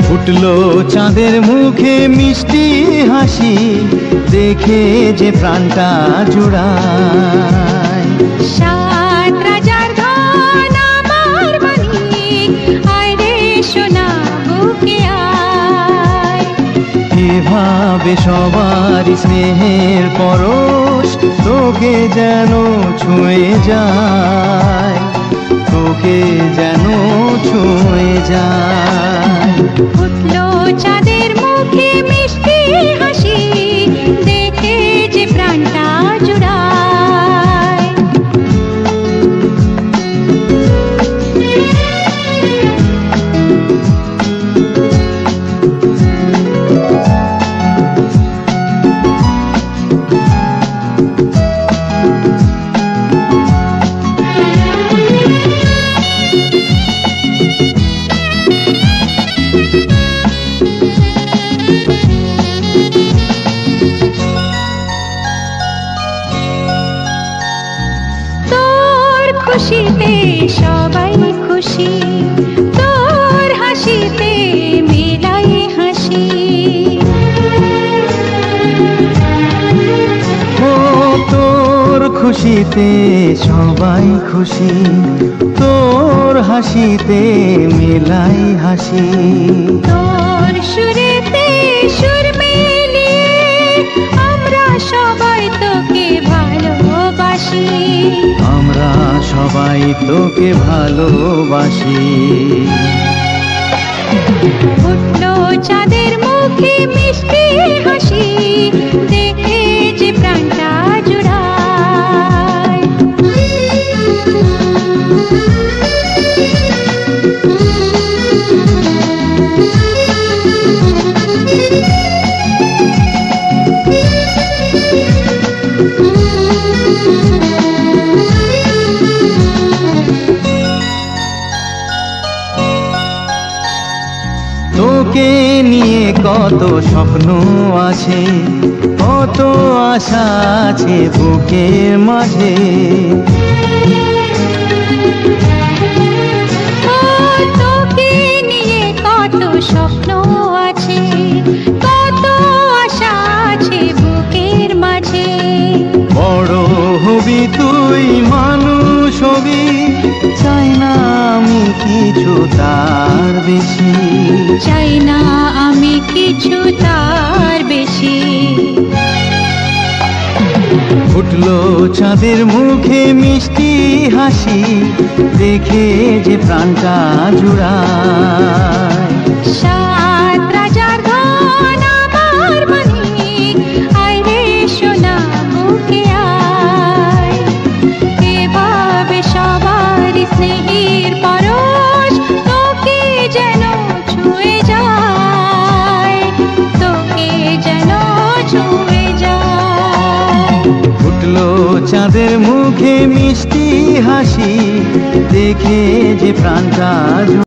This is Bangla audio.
ফুটলো চাঁদের মুখে মিষ্টি হাসি, দেখে যে প্রাণটা জুড়ায়। সাত রাজার ধন আমার মানিক, আয় রে সোনা বুকে আয়। এভাবে সবার স্নেহের পরশ তোকে যেন ছুঁয়ে যায়, তোকে যেন ছুঁয়ে যায়। ফুটলো চাঁদের মুখে মিষ্টি হাসি, দেখে যে প্রাণটা জুড়ায়। খুশিতে সবাই খুশি, তোর হাসিতে মেলাই হাসি। ও তোর খুশিতে সবাই খুশি, তোর হাসিতে মেলাই হাসি। তোর সুরেতে সুর মিলিয়ে আমরা সবাই তোকে ভালোবাসি, আমরা সবাই তোকে ভালোবাসি। ফুটলো চাঁদের মুখে মিষ্টি হাসি, দেখে যে প্রাণটা জুড়ায়। তোকে নিয়ে কত স্বপ্ন আছে, কত আশা আছে বুকের মাঝে। তোকে নিয়ে কত স্বপ্ন আছে, কত আশা আছে বুকের মাঝে। বড় হবি তুই, মানুষ হবি, চাই না আমি কিছু তার বেশি, চাই না আমি কিছু তার বেশি। ফুটলো চাঁদের মুখে মিষ্টি হাসি, দেখে যে প্রাণটা জুড়ায়। সাত রাজার ধন আমার মানিক, আয় রে সোনা বুকে আয়। এভাবে সবার স্নেহের পরশ তোকে যেন ছুঁয়ে যায়, তোকে যেন ছুঁয়ে যায়। ফুটলো চাঁদের মুখে মিষ্টি হাসি, দেখে যে প্রাণটা